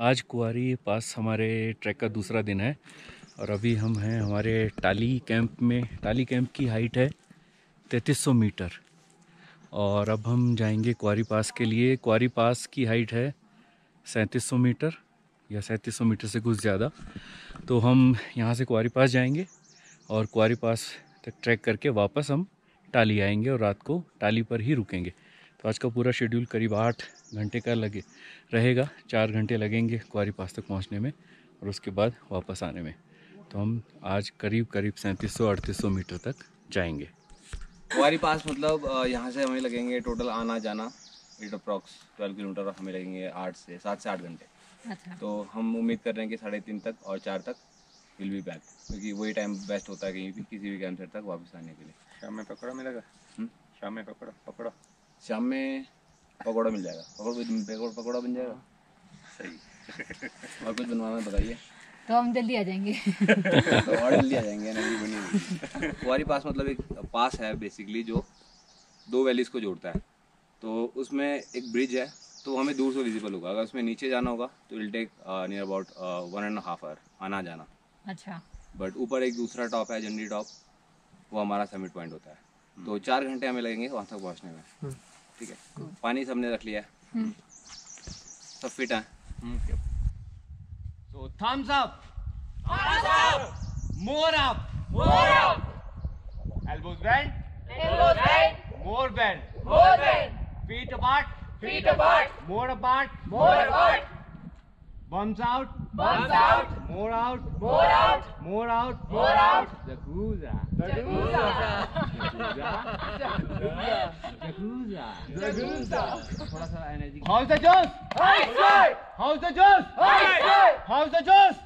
आज कुंवारी पास हमारे ट्रैक का दूसरा दिन है और अभी हम हैं हमारे टाली कैंप में। टाली कैंप की हाइट है 3300 मीटर और अब हम जाएंगे कुंवारी पास के लिए। कुंवारी पास की हाइट है 3700 मीटर या 3700 मीटर से कुछ ज़्यादा। तो हम यहाँ से कुंवारी पास जाएंगे और कुंवारी पास तक ट्रैक करके वापस हम टाली आएंगे और रात को टाली पर ही रुकेंगे। तो आज का पूरा शेड्यूल करीब 8 घंटे का रहेगा। 4 घंटे लगेंगे कुंवारी पास तक पहुंचने में और उसके बाद वापस आने में। तो हम आज करीब 3700-3800 मीटर तक जाएंगे। कुंवारी पास मतलब यहाँ से हमें लगेंगे टोटल आना जाना अप्रॉक्स 12 किलोमीटर और हमें लगेंगे 7 से 8 घंटे। अच्छा। तो हम उम्मीद कर रहे हैं कि 3:30 तक और 4 तक विल बी बैक, क्योंकि वही टाइम बेस्ट होता है कहीं भी किसी भी कैंप साइट तक वापस आने के लिए। शाम में पकौड़ा मिलेगा? शाम में पकौड़ा शाम में पकौड़ा मिल जाएगा। पकौड़ा बन जाएगा। सही। और कुछ बनवाना बताइए। तो हम जल्दी आ जाएंगे। तो और जल्दी आ जाएंगे ना, भी बनी। कुंवारी पास मतलब एक पास है बेसिकली जो 2 वैलीज को जोड़ता है। तो उसमें एक ब्रिज है तो हमें दूर से विजिबल होगा। अगर उसमें नीचे जाना होगा तो will take near about 1.5 hour आना जाना। अच्छा। बट ऊपर एक दूसरा टॉप है झंडी टॉप, वो हमारा समिट पॉइंट होता है। तो 4 घंटे हमें लगेंगे वहाँ तक पहुँचने में। ठीक है। पानी सबने रख लिया है, सब फिट है। So thumbs up, more up, elbows bent, more bend, feet apart, more apart, bumps out, more out, Yakuza. थोड़ा सा energy. How's the juice? How's the juice? How's the juice?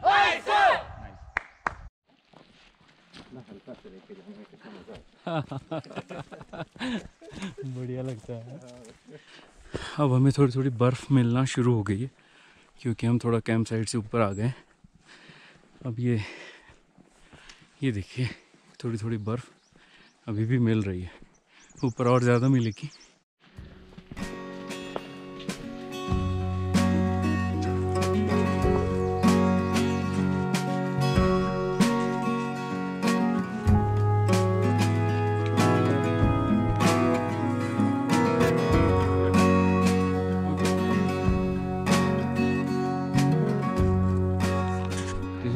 बढ़िया लगता है। अब हमें थोड़ी थोड़ी बर्फ़ मिलना शुरू हो गई है क्योंकि हम थोड़ा कैंप साइट से ऊपर आ गए। अब ये देखिए थोड़ी थोड़ी बर्फ़ अभी भी मिल रही है। ऊपर और ज़्यादा मिलेगी।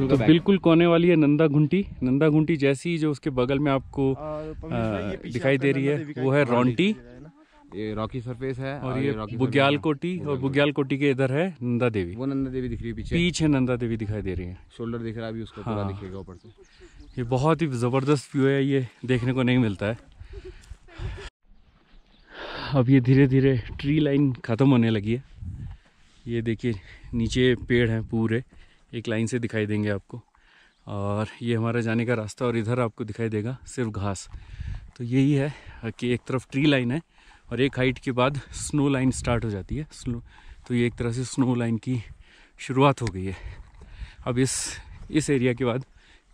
तो बिल्कुल कोने वाली है नंदा घुंटी जैसी जो उसके बगल में आपको दिखाई दे रही है वो है रॉन्टी। ये रॉकी सरफेस है और ये बुग्याल कोटी और बुग्याल कोटी के इधर है नंदा देवी। वो नंदा देवी दिख रही है पीछे नंदा देवी दिखाई दे रही है। शोल्डर दिख रहा है अभी उसको। हाँ। पूरा दिखेगा ऊपर से। ये बहुत ही ज़बरदस्त व्यू है, ये देखने को नहीं मिलता है। अब ये धीरे धीरे ट्री लाइन ख़त्म होने लगी है। ये देखिए नीचे पेड़ हैं पूरे एक लाइन से दिखाई देंगे आपको और ये हमारा जाने का रास्ता और इधर आपको दिखाई देगा सिर्फ घास। तो यही है कि एक तरफ ट्री लाइन है और एक हाइट के बाद स्नो लाइन स्टार्ट हो जाती है। तो ये एक तरह से स्नो लाइन की शुरुआत हो गई है। अब इस एरिया के बाद,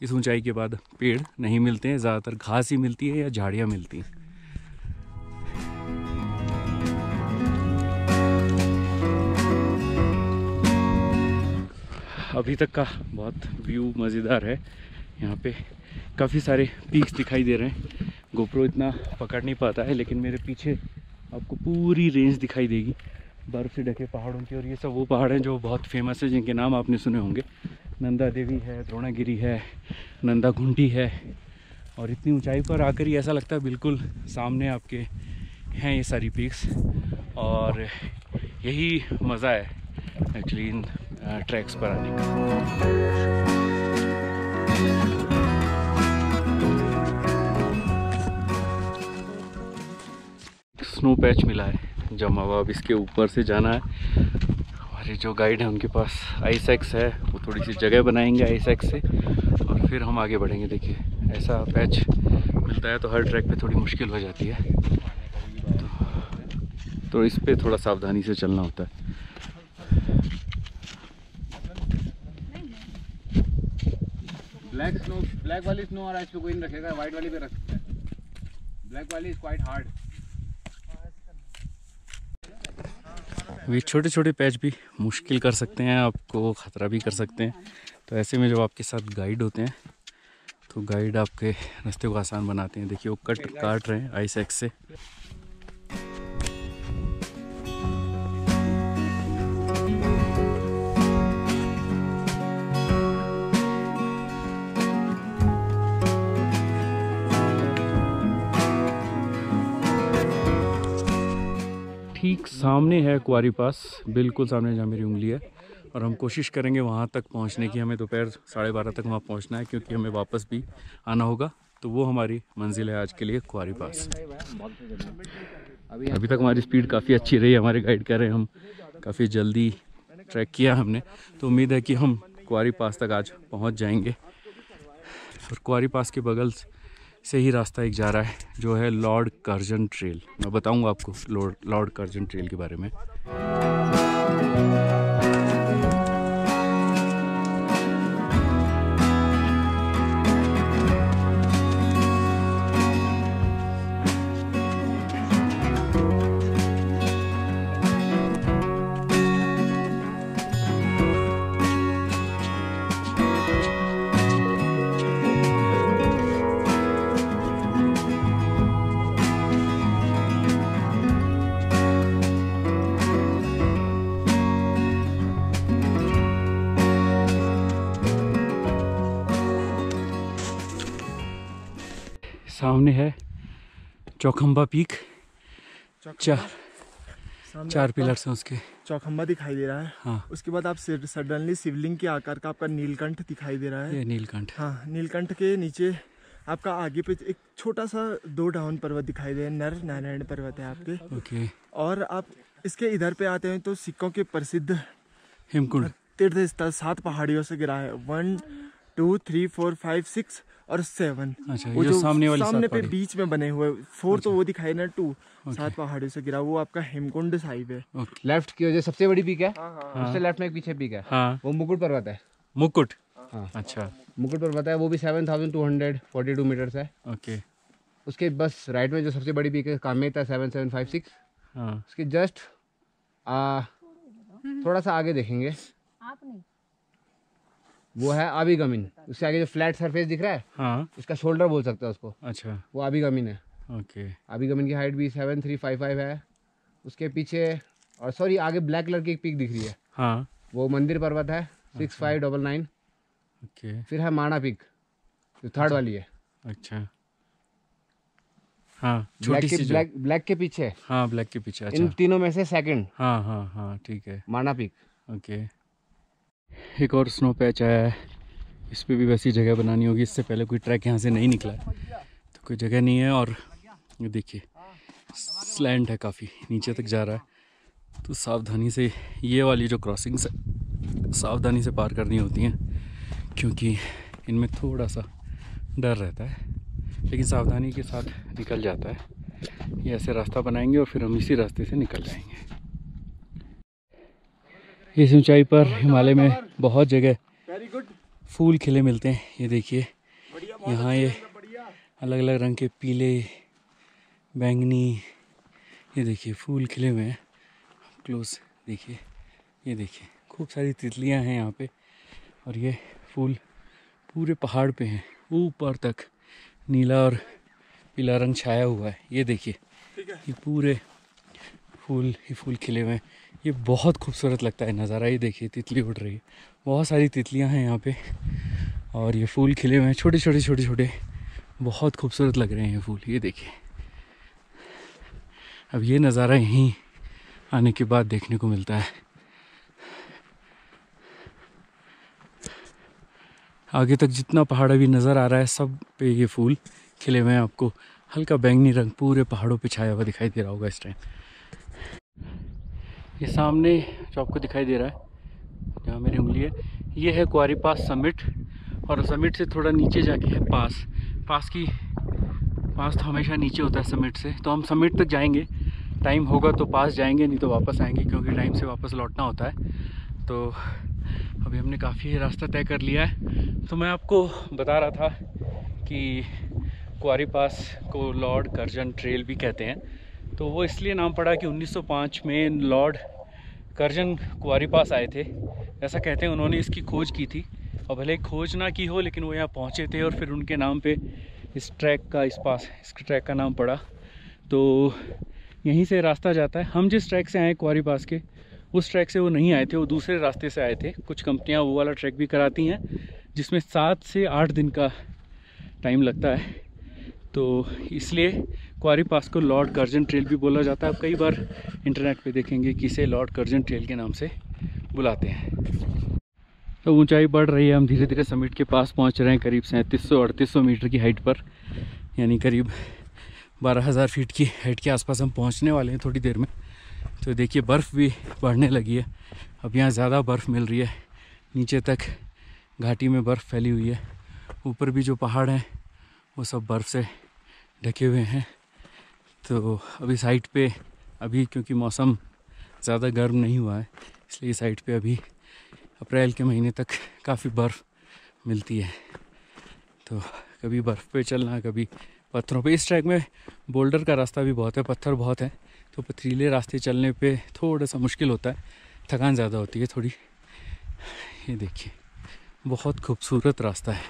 इस ऊंचाई के बाद पेड़ नहीं मिलते हैं, ज़्यादातर घास ही मिलती है या झाड़ियाँ मिलती हैं। अभी तक का बहुत व्यू मज़ेदार है। यहाँ पे काफ़ी सारे पीक्स दिखाई दे रहे हैं। गोप्रो इतना पकड़ नहीं पाता है लेकिन मेरे पीछे आपको पूरी रेंज दिखाई देगी बर्फ़ से ढके पहाड़ों की। और ये सब वो पहाड़ हैं जो बहुत फेमस है, जिनके नाम आपने सुने होंगे। नंदा देवी है, द्रोणागिरी है, नंदा घुंटी है। और इतनी ऊंचाई पर आकर ही ऐसा लगता है बिल्कुल सामने आपके हैं ये सारी पीक्स। और यही मज़ा है एक्चुअली इन ट्रैक्स पर आने का। स्नो पैच मिला है जमा हुआ, अब इसके ऊपर से जाना है। हमारे जो गाइड हैं उनके पास आइस एक्स है, वो थोड़ी सी जगह बनाएंगे आइस एक्स से और फिर हम आगे बढ़ेंगे। देखिए ऐसा पैच मिलता है तो हर ट्रैक पे थोड़ी मुश्किल हो जाती है, तो इस पे थोड़ा सावधानी से चलना होता है। ब्लैक वाली स्नो और आइस पे कोई नहीं रखेगा, व्हाइट वाली पे रख सकते हैं। ब्लैक वाली इज क्वाइट हार्ड। वे छोटे छोटे पैच भी मुश्किल कर सकते हैं, आपको ख़तरा भी कर सकते हैं। तो ऐसे में जब आपके साथ गाइड होते हैं तो गाइड आपके रास्ते को आसान बनाते हैं। देखिए वो काट रहे हैं आइस एक्स से। ठीक सामने है क्वारी पास, बिल्कुल सामने जहाँ मेरी उंगली है, और हम कोशिश करेंगे वहाँ तक पहुँचने की। हमें दोपहर 12:30 तक वहाँ पहुँचना है क्योंकि हमें वापस भी आना होगा। तो वो हमारी मंजिल है आज के लिए, क्वारी पास। अभी तक हमारी स्पीड काफ़ी अच्छी रही, हमारे गाइड कह रहे हैं हम काफ़ी जल्दी ट्रैक किया हमने। तो उम्मीद है कि हम क्वारी पास तक आज पहुँच जाएंगे। और क्वारी पास के बगल से ही रास्ता एक जा रहा है जो है लॉर्ड कर्जन ट्रेल। मैं बताऊंगा आपको लॉर्ड कर्जन ट्रेल के बारे में। सामने है चौखंबा पीक, चार पिलर्स हैं उसके। चौखंबा दिखाई दे रहा है। हाँ। उसके बाद आप सडनली शिवलिंग के आकार का आपका नीलकंठ दिखाई दे रहा है। ये नीलकंठ। हाँ, नीलकंठ के नीचे आपका आगे पे एक छोटा सा 2 डाउन पर्वत दिखाई दे रहा है, नर नारायण पर्वत है आपके। ओके। और आप इसके इधर पे आते हैं तो सिक्कों के प्रसिद्ध हेमकुंड तीर्थ स्थल 7 पहाड़ियों से घिरा है। 1 2 3 4 5 6 और 7। अच्छा, वो ये जो सामने पे बीच में बने हुए 4 तो वो दिखाई ना 2 7 पहाड़ियों से घिरा, वो आपका हेमकुंड साहिब है। लेफ्ट की वजह सबसे बड़ी पीक है, उससे लेफ्ट में एक पीछे पीक है। हाँ। वो मुकुट पर्वत है। मुकुट। हाँ। अच्छा। मुकुट पर्वत है, वो भी 7242 मीटर्स है। ओके। उसके बस राइट में जो सबसे बड़ी पीक है कामेता 7756। हाँ। उसके जस्ट थोड़ा सा आगे देखेंगे वो है आबिगमिन। उससे आगे जो फ्लैट सरफेस दिख रहा है, हाँ, उसका शोल्डर बोल सकते हैं उसको। अच्छा, वो आबिगमिन है। ओके। आबिगमिन की हाइट भी 7355 है। उसके पीछे और सॉरी आगे ब्लैक कलर की एक पीक दिख रही है, हाँ, वो मंदिर पर्वत है 6599। ओके। फिर है माणा पीक जो थर्ड वाली है। अच्छा, हाँ, ब्लैक छोटी के सी जो। ब्लैक के पीछे। हाँ, ब्लैक के पीछे। इन अच्छा। तीनों में से सेकंड हाँ हाँ हाँ, ठीक है। माणा पीक। ओके। एक और स्नो पैच आया है, इस पे भी वैसी जगह बनानी होगी। इससे पहले कोई ट्रैक यहाँ से नहीं निकला है तो कोई जगह नहीं है। और ये देखिए स्लैंट है, काफ़ी नीचे तक जा रहा है। तो सावधानी से ये वाली जो क्रॉसिंग्स है सावधानी से पार करनी होती हैं क्योंकि इनमें थोड़ा सा डर रहता है, लेकिन सावधानी के साथ निकल जाता है। ये ऐसे रास्ता बनाएंगे और फिर हम इसी रास्ते से निकल जाएंगे। इस ऊंचाई पर हिमालय में बहुत जगह फूल खिले मिलते हैं। ये देखिए यहाँ ये अलग अलग रंग के पीले, बैंगनी, ये देखिए फूल खिले हुए हैं। क्लोज देखिए, ये देखिए खूब सारी तितलियां हैं यहाँ पे। और ये फूल पूरे पहाड़ पे हैं, ऊपर तक नीला और पीला रंग छाया हुआ है। ये देखिए ये पूरे फूल ही फूल खिले हुए हैं। ये बहुत खूबसूरत लगता है नज़ारा। ये देखिए तितली उड़ रही है, बहुत सारी तितलियां हैं यहाँ पे और ये फूल खिले हुए हैं, छोटे छोटे छोटे छोटे, बहुत खूबसूरत लग रहे हैं ये फूल। ये देखिए अब ये नज़ारा यहीं आने के बाद देखने को मिलता है। आगे तक जितना पहाड़ अभी नज़र आ रहा है सब पे ये फूल खिले हुए हैं। आपको हल्का बैंगनी रंग पूरे पहाड़ों पे छाया हुआ दिखाई दे रहा होगा इस टाइम। ये सामने जो आपको दिखाई दे रहा है जहाँ मेरी उंगली है, ये है क्वारी पास समिट। और समिट से थोड़ा नीचे जाके है पास। पास तो हमेशा नीचे होता है समिट से। तो हम समिट तक जाएंगे, टाइम होगा तो पास जाएंगे, नहीं तो वापस आएंगे क्योंकि टाइम से वापस लौटना होता है। तो अभी हमने काफ़ी रास्ता तय कर लिया है। तो मैं आपको बता रहा था कि क्वारी पास को लॉर्ड कर्जन ट्रेल भी कहते हैं। तो वो इसलिए नाम पड़ा कि 1905 में लॉर्ड करजन कुंवारी पास आए थे, ऐसा कहते हैं। उन्होंने इसकी खोज की थी और भले खोज ना की हो, लेकिन वो यहाँ पहुँचे थे और फिर उनके नाम पे इस ट्रैक का नाम पड़ा। तो यहीं से रास्ता जाता है। हम जिस ट्रैक से आए कुंवारी पास के, उस ट्रैक से वो नहीं आए थे, वो दूसरे रास्ते से आए थे। कुछ कंपनियाँ वो वाला ट्रैक भी कराती हैं जिसमें 7 से 8 दिन का टाइम लगता है। तो इसलिए कुंवारी पास को लॉर्ड कर्जन ट्रेल भी बोला जाता है। आप कई बार इंटरनेट पे देखेंगे कि इसे लॉर्ड कर्जन ट्रेल के नाम से बुलाते हैं। तो ऊंचाई बढ़ रही है, हम धीरे धीरे समिट के पास पहुंच रहे हैं, करीब 3700-3800 मीटर की हाइट पर, यानी करीब 12,000 फीट की हाइट के आसपास हम पहुंचने वाले हैं थोड़ी देर में। तो देखिए बर्फ़ भी बढ़ने लगी है, अब यहाँ ज़्यादा बर्फ़ मिल रही है, नीचे तक घाटी में बर्फ़ फैली हुई है। ऊपर भी जो पहाड़ हैं वो सब बर्फ़ से ढके हुए हैं। तो अभी साइड पे क्योंकि मौसम ज़्यादा गर्म नहीं हुआ है, इसलिए साइड पे अभी अप्रैल के महीने तक काफ़ी बर्फ़ मिलती है। तो कभी बर्फ़ पे चलना, कभी पत्थरों पे। इस ट्रैक में बोल्डर का रास्ता भी बहुत है, पत्थर बहुत है, तो पथरीले रास्ते चलने पे थोड़ा सा मुश्किल होता है, थकान ज़्यादा होती है थोड़ी। ये देखिए बहुत खूबसूरत रास्ता है,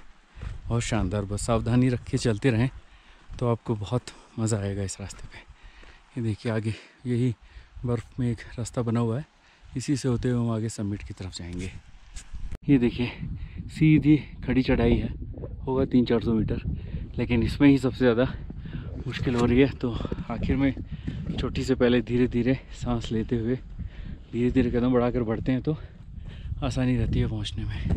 बहुत शानदार। बस सावधानी रख के चलते रहें तो आपको बहुत मज़ा आएगा इस रास्ते पे। ये देखिए आगे यही बर्फ़ में एक रास्ता बना हुआ है, इसी से होते हुए हम आगे समिट की तरफ जाएंगे। ये देखिए सीधी खड़ी चढ़ाई है, होगा 300-400 मीटर, लेकिन इसमें ही सबसे ज़्यादा मुश्किल हो रही है। तो आखिर में चोटी से पहले धीरे धीरे सांस लेते हुए धीरे धीरे कदम बढ़ाकर बढ़ते हैं तो आसानी रहती है पहुंचने में।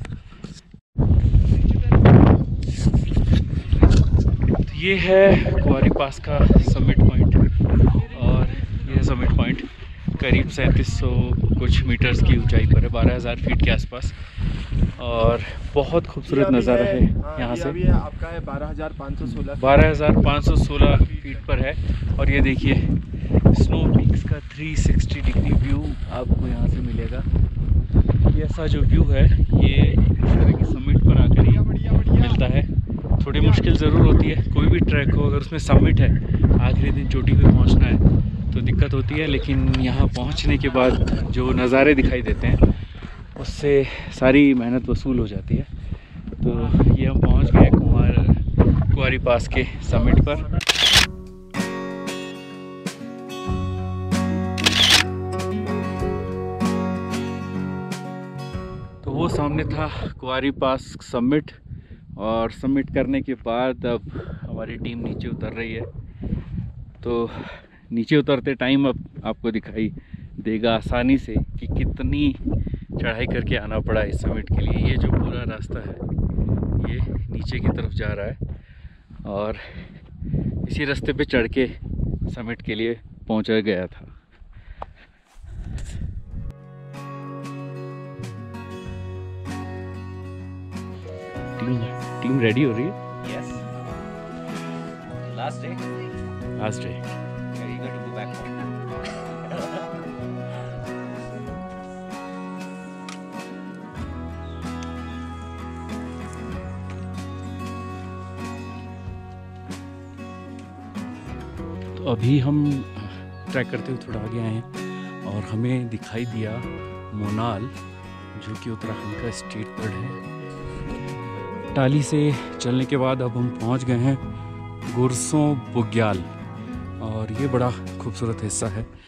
तो ये है कुंवारी पास का समिट पॉइंट, और यह समिट पॉइंट करीब 3700 कुछ मीटर्स की ऊंचाई पर है, 12,000 फीट के आसपास, और बहुत खूबसूरत नज़ारा है यहाँ से। अभी आपका है 12,516 फीट पर है। और ये देखिए स्नो पीक्स का 360 डिग्री व्यू आपको यहाँ से मिलेगा। ये ऐसा जो व्यू है ये इस तरह की समिट पर आकर ही मिलता है। थोड़ी मुश्किल ज़रूर होती है, कोई भी ट्रैक हो अगर उसमें समिट है, आखिरी दिन चोटी पे पहुँचना है तो दिक्कत होती है, लेकिन यहाँ पहुँचने के बाद जो नज़ारे दिखाई देते हैं उससे सारी मेहनत वसूल हो जाती है। तो ये हम पहुँच गए कुंवारी पास के समिट पर। तो वो सामने था कुंवारी पास समिट, और समिट करने के बाद अब हमारी टीम नीचे उतर रही है। तो नीचे उतरते टाइम अब आपको दिखाई देगा आसानी से कि कितनी चढ़ाई करके आना पड़ा इस समिट के लिए। ये जो पूरा रास्ता है ये नीचे की तरफ जा रहा है, और इसी रास्ते पे चढ़ के समिट के लिए पहुंचा गया था। टीम रेडी हो रही है? Yes. Last day. Last day. Are you going to go back home? तो अभी हम ट्रैक करते हुए थोड़ा आगे आए हैं और हमें दिखाई दिया मोनाल, जो कि उत्तराखंड का स्टेट बर्ड है। टाली से चलने के बाद अब हम पहुंच गए हैं गुरसों बुग्याल, और ये बड़ा खूबसूरत हिस्सा है।